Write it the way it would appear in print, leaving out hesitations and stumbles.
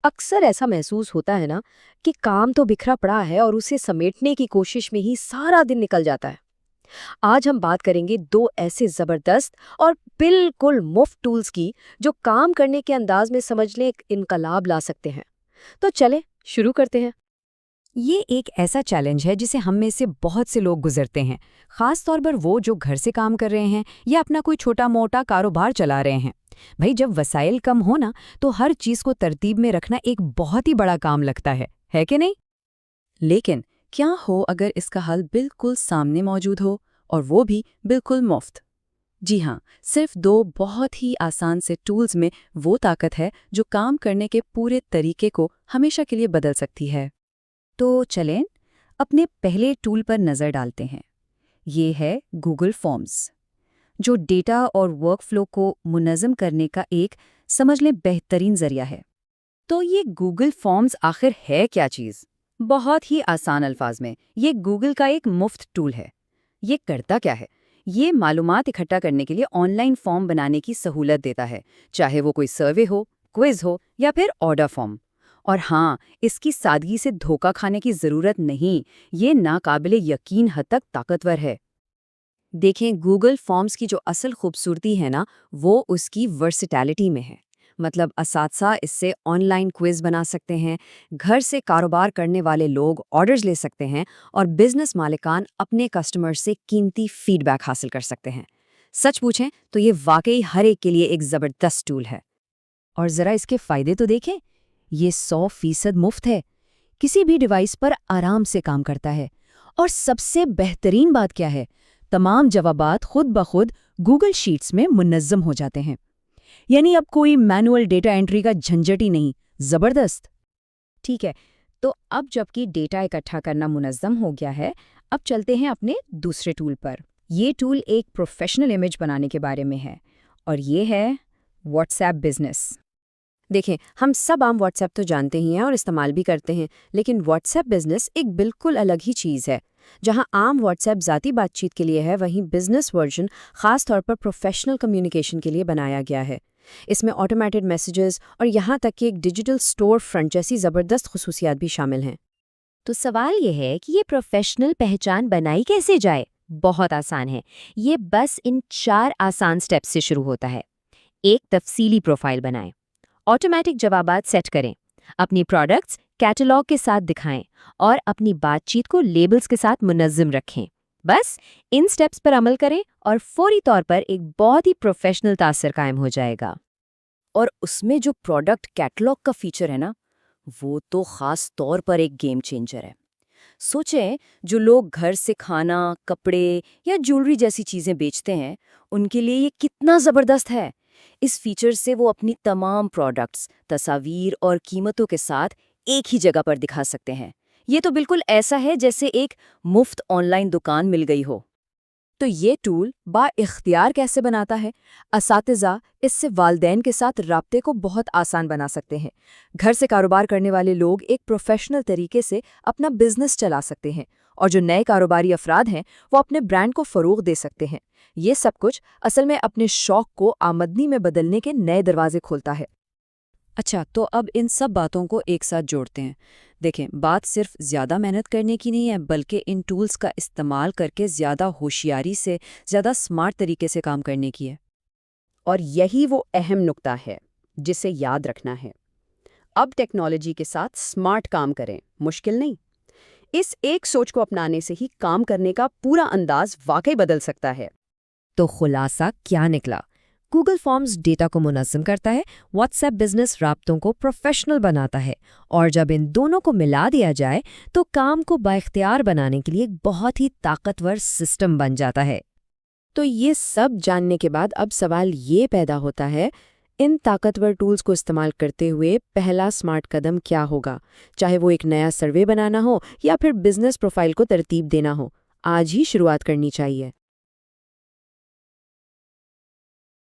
अक्सर ऐसा महसूस होता है ना कि काम तो बिखरा पड़ा है और उसे समेटने की कोशिश में ही सारा दिन निकल जाता है। आज हम बात करेंगे दो ऐसे जबरदस्त और बिल्कुल मुफ्त टूल्स की जो काम करने के अंदाज में समझ लें एक इनकलाब ला सकते हैं। तो चलें शुरू करते हैं। ये एक ऐसा चैलेंज है जिसे हम में से बहुत से लोग गुजरते हैं, खास तौर पर वो जो घर से काम कर रहे हैं या अपना कोई छोटा मोटा कारोबार चला रहे हैं। भाई, जब वसाइल कम हो ना, तो हर चीज को तरतीब में रखना एक बहुत ही बड़ा काम लगता है कि नहीं? लेकिन क्या हो अगर इसका हल बिल्कुल सामने मौजूद हो, और वो भी बिल्कुल मुफ्त? जी हाँ, सिर्फ दो बहुत ही आसान से टूल्स में वो ताकत है जो काम करने के पूरे तरीके को हमेशा के लिए बदल सकती है। तो चलें अपने पहले टूल पर नज़र डालते हैं। ये है गूगल फॉर्म्स, जो डेटा और वर्कफ्लो को मुनज़्ज़म करने का एक समझ लें बेहतरीन ज़रिया है। तो ये गूगल फॉर्म्स आखिर है क्या चीज़? बहुत ही आसान अल्फाज में, ये गूगल का एक मुफ्त टूल है। ये करता क्या है? ये मालूमात इकट्ठा करने के लिए ऑनलाइन फॉर्म बनाने की सहूलत देता है, चाहे वो कोई सर्वे हो, क्विज हो या फिर ऑर्डर फॉर्म। और हाँ, इसकी सादगी से धोखा खाने की ज़रूरत नहीं, ये नाकाबिले यकीन हद तक ताकतवर है। देखें, गूगल फॉर्म्स की जो असल खूबसूरती है ना, वो उसकी वर्सिटैलिटी में है। मतलब असातिज़ा इससे ऑनलाइन क्विज बना सकते हैं, घर से कारोबार करने वाले लोग ऑर्डर्स ले सकते हैं, और बिजनेस मालिकान अपने कस्टमर से कीमती फीडबैक हासिल कर सकते हैं। सच पूछें तो ये वाकई हर एक के लिए एक ज़बरदस्त टूल है। और ज़रा इसके फ़ायदे तो देखें। ये 100% मुफ्त है, किसी भी डिवाइस पर आराम से काम करता है, और सबसे बेहतरीन बात क्या है, तमाम जवाबात खुद ब खुद गूगल शीट्स में मुनज़्ज़म हो जाते हैं। यानी अब कोई मैनुअल डेटा एंट्री का झंझट ही नहीं। ज़बरदस्त। ठीक है, तो अब जबकि डेटा इकट्ठा करना मुनज़्ज़म हो गया है, अब चलते हैं अपने दूसरे टूल पर। ये टूल एक प्रोफेशनल इमेज बनाने के बारे में है, और ये है व्हाट्सएप बिजनेस। देखें, हम सब आम व्हाट्सएप तो जानते ही हैं और इस्तेमाल भी करते हैं, लेकिन व्हाट्सएप बिजनेस एक बिल्कुल अलग ही चीज़ है। जहां आम व्हाट्सएप ज़ाती बातचीत के लिए है, वहीं बिजनेस वर्जन खास तौर पर प्रोफेशनल कम्युनिकेशन के लिए बनाया गया है। इसमें ऑटोमेटेड मैसेजेस और यहाँ तक कि एक डिजिटल स्टोर फ्रंट जैसी ज़बरदस्त खुसूसियात भी शामिल हैं। तो सवाल ये है कि ये प्रोफेशनल पहचान बनाई कैसे जाए। बहुत आसान है, ये बस इन 4 आसान स्टेप्स से शुरू होता है। एक, तफसीली प्रोफाइल बनाएं, ऑटोमेटिक जवाबात सेट करें, अपनी प्रोडक्ट्स कैटलॉग के साथ दिखाएं, और अपनी बातचीत को लेबल्स के साथ मुनज़्ज़म रखें। बस इन स्टेप्स पर अमल करें और फौरी तौर पर एक बहुत ही प्रोफेशनल तासर कायम हो जाएगा। और उसमें जो प्रोडक्ट कैटलॉग का फीचर है ना, वो तो खास तौर पर एक गेम चेंजर है। सोचें, जो लोग घर से खाना, कपड़े या ज्वेलरी जैसी चीज़ें बेचते हैं, उनके लिए ये कितना ज़बरदस्त है। इस फीचर से वो अपनी तमाम प्रोडक्ट्स, तस्वीर और कीमतों के साथ एक ही जगह पर दिखा सकते हैं। ये तो बिल्कुल ऐसा है जैसे एक मुफ्त ऑनलाइन दुकान मिल गई हो। तो ये टूल बाइख्तियार कैसे बनाता है? असातिज़ा इससे वालदैन के साथ राब्ते को बहुत आसान बना सकते हैं। घर से कारोबार करने वाले लोग एक प्रोफेशनल तरीके से अपना बिजनेस चला सकते हैं, और जो नए कारोबारी अफराद हैं वो अपने ब्रांड को फ़रोग़ दे सकते हैं। ये सब कुछ असल में अपने शौक को आमदनी में बदलने के नए दरवाजे खोलता है। अच्छा, तो अब इन सब बातों को एक साथ जोड़ते हैं। देखें, बात सिर्फ ज़्यादा मेहनत करने की नहीं है, बल्कि इन टूल्स का इस्तेमाल करके ज़्यादा होशियारी से, ज़्यादा स्मार्ट तरीके से काम करने की है। और यही वो अहम नुक्ता है जिसे याद रखना है। अब टेक्नोलॉजी के साथ स्मार्ट काम करें, मुश्किल नहीं। इस एक सोच को अपनाने से ही काम करने का पूरा अंदाज वाकई बदल सकता है। तो खुलासा क्या निकला? गूगल फॉर्म्स डेटा को मुनज़्ज़म करता है, व्हाट्सएप बिजनेस राब्तों को प्रोफेशनल बनाता है, और जब इन दोनों को मिला दिया जाए तो काम को बाइख्तियार बनाने के लिए एक बहुत ही ताकतवर सिस्टम बन जाता है। तो ये सब जानने के बाद अब सवाल ये पैदा होता है, इन ताकतवर टूल्स को इस्तेमाल करते हुए पहला स्मार्ट कदम क्या होगा? चाहे वो एक नया सर्वे बनाना हो या फिर बिजनेस प्रोफाइल को तरतीब देना हो, आज ही शुरुआत करनी चाहिए।